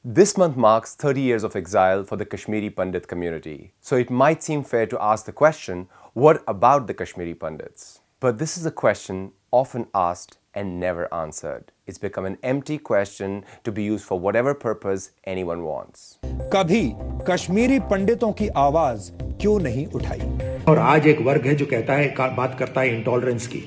This month marks 30 years of exile for the Kashmiri Pandit community, so it might seem fair to ask the question, what about the Kashmiri Pandits? But this is a question often asked and never answered. It's become an empty question to be used for whatever purpose anyone wants. कभी कश्मीरी पंडितों की आवाज क्यों नहीं उठाई? और आज एक वर्ग है जो कहता है, बात करता है इंटॉलरेंस की,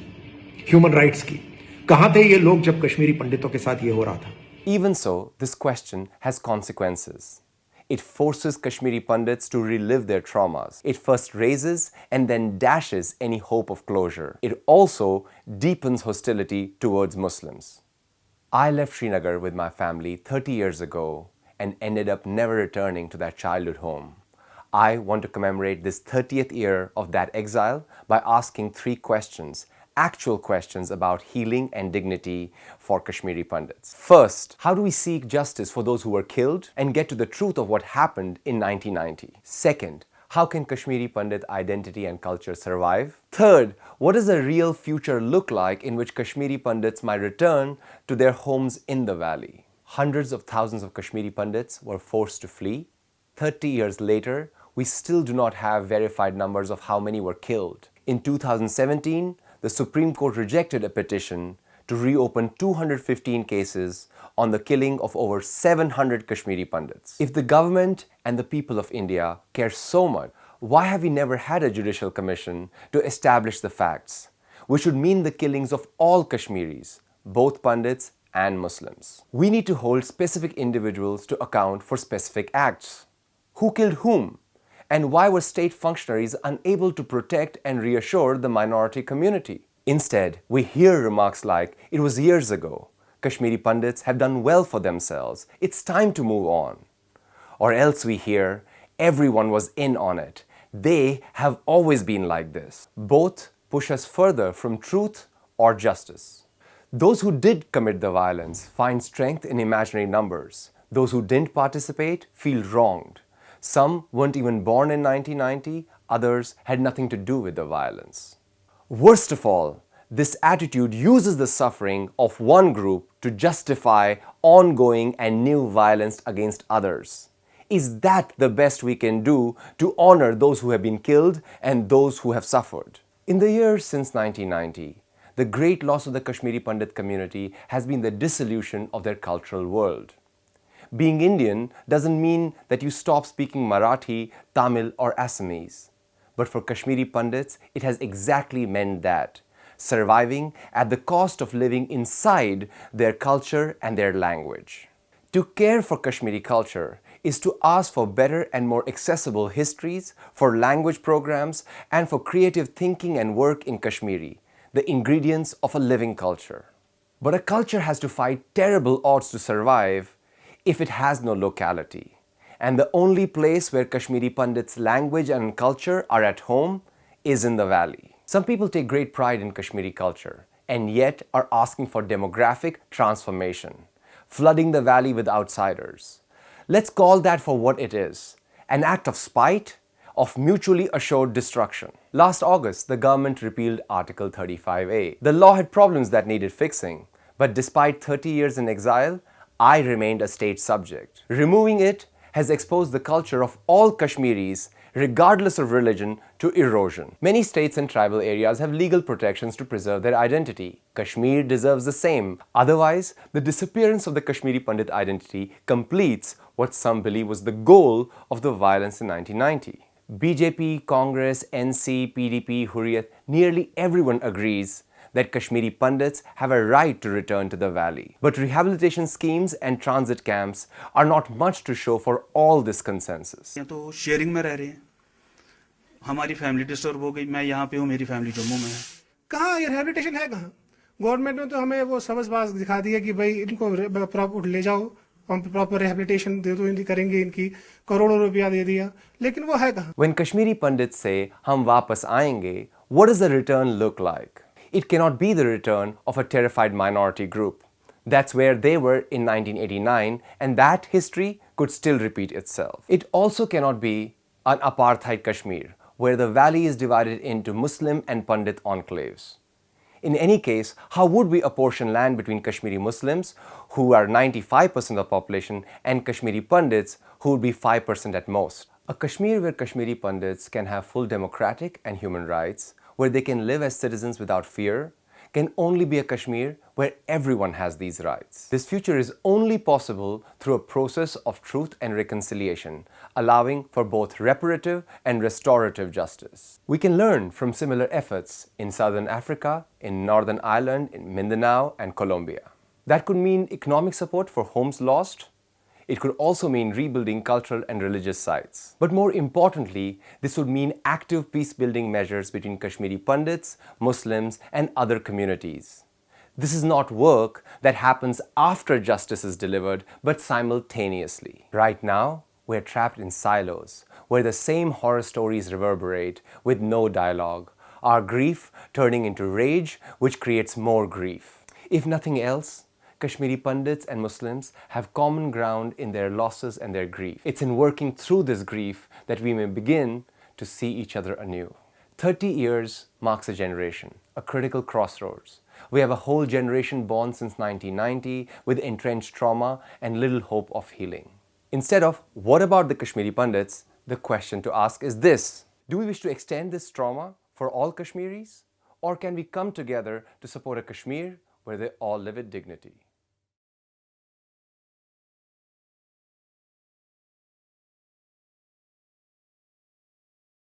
ह्यूमन राइट्स की। कहां थे ये लोग जब कश्मीरी पंडितों के साथ ये हो रहा था? Even so, this question has consequences. It forces Kashmiri Pandits to relive their traumas. It first raises and then dashes any hope of closure. It also deepens hostility towards Muslims. I left Srinagar with my family 30 years ago and ended up never returning to that childhood home. I want to commemorate this 30th year of that exile by asking 3 questions, actual questions about healing and dignity for Kashmiri Pandits. First, how do we seek justice for those who were killed and get to the truth of what happened in 1990? Second, how can Kashmiri Pandit identity and culture survive? Third, what does a real future look like in which Kashmiri Pandits might return to their homes in the valley? Hundreds of thousands of Kashmiri Pandits were forced to flee. 30 years later, we still do not have verified numbers of how many were killed. In 2017, the Supreme Court rejected a petition to reopen 215 cases on the killing of over 700 Kashmiri Pandits. If the government and the people of India care so much, why have we never had a judicial commission to establish the facts, which should mean the killings of all Kashmiris, both Pandits and Muslims? We need to hold specific individuals to account for specific acts. Who killed whom? And why were state functionaries unable to protect and reassure the minority community? Instead, we hear remarks like, "It was years ago. Kashmiri Pandits have done well for themselves. It's time to move on." Or else we hear, "Everyone was in on it. They have always been like this." Both push us further from truth or justice. Those who did commit the violence find strength in imaginary numbers. Those who didn't participate feel wronged. Some weren't even born in 1990, others had nothing to do with the violence. Worst of all, this attitude uses the suffering of one group to justify ongoing and new violence against others. Is that the best we can do to honor those who have been killed and those who have suffered? In the years since 1990, the great loss of the Kashmiri Pandit community has been the dissolution of their cultural world. Being Indian doesn't mean that you stop speaking Marathi, Tamil or Assamese. But for Kashmiri Pandits, it has exactly meant that, surviving at the cost of living inside their culture and their language. To care for Kashmiri culture is to ask for better and more accessible histories, for language programs, and for creative thinking and work in Kashmiri, the ingredients of a living culture. But a culture has to fight terrible odds to survive if it has no locality. And the only place where Kashmiri Pandits' language and culture are at home is in the valley. Some people take great pride in Kashmiri culture and yet are asking for demographic transformation, flooding the valley with outsiders. Let's call that for what it is, an act of spite, of mutually assured destruction. Last August, the government repealed Article 35A. The law had problems that needed fixing, but despite 30 years in exile, I remained a state subject. Removing it has exposed the culture of all Kashmiris, regardless of religion, to erosion. Many states and tribal areas have legal protections to preserve their identity. Kashmir deserves the same. Otherwise, the disappearance of the Kashmiri Pandit identity completes what some believe was the goal of the violence in 1990. BJP, Congress, NC, PDP, Hurriyat, nearly everyone agrees that Kashmiri Pandits have a right to return to the valley. But rehabilitation schemes and transit camps are not much to show for all this consensus. तो sharing में रह रहे हैं, हमारी family disturb हो गई, मैं यहाँ पे हूँ, मेरी फैमिली जम्मू में है। कहाँ ये रिहैबिलिटेशन है कहाँ? गवर्नमेंट ने तो हमें वो सबज दिखा दिया कि भाई इनको प्रॉपर ले जाओ, प्रॉपर रिहैबिलिटेशन दे दो, इनकी करेंगे, इनकी करोड़ों रुपया दे दिया, लेकिन वो है कहाँ? When Kashmiri Pandits say, "Hum वापस आएंगे," what does the return look like? It cannot be the return of a terrified minority group. That's where they were in 1989, and that history could still repeat itself. It also cannot be an apartheid Kashmir, where the valley is divided into Muslim and Pandit enclaves. In any case, how would we apportion land between Kashmiri Muslims, who are 95% of the population, and Kashmiri Pandits, who would be 5% at most? A Kashmir where Kashmiri Pandits can have full democratic and human rights, where they can live as citizens without fear, can only be a Kashmir where everyone has these rights. This future is only possible through a process of truth and reconciliation, allowing for both reparative and restorative justice. We can learn from similar efforts in Southern Africa, in Northern Ireland, in Mindanao, and Colombia. That could mean economic support for homes lost. It could also mean rebuilding cultural and religious sites. But more importantly, this would mean active peace-building measures between Kashmiri Pandits, Muslims, and other communities. This is not work that happens after justice is delivered, but simultaneously. Right now, we're trapped in silos, where the same horror stories reverberate with no dialogue, our grief turning into rage, which creates more grief. If nothing else, Kashmiri Pandits and Muslims have common ground in their losses and their grief. It's in working through this grief that we may begin to see each other anew. 30 years marks a generation, a critical crossroads. We have a whole generation born since 1990 with entrenched trauma and little hope of healing. Instead of, what about the Kashmiri Pandits? The question to ask is this: do we wish to extend this trauma for all Kashmiris? Or can we come together to support a Kashmir where they all live with dignity?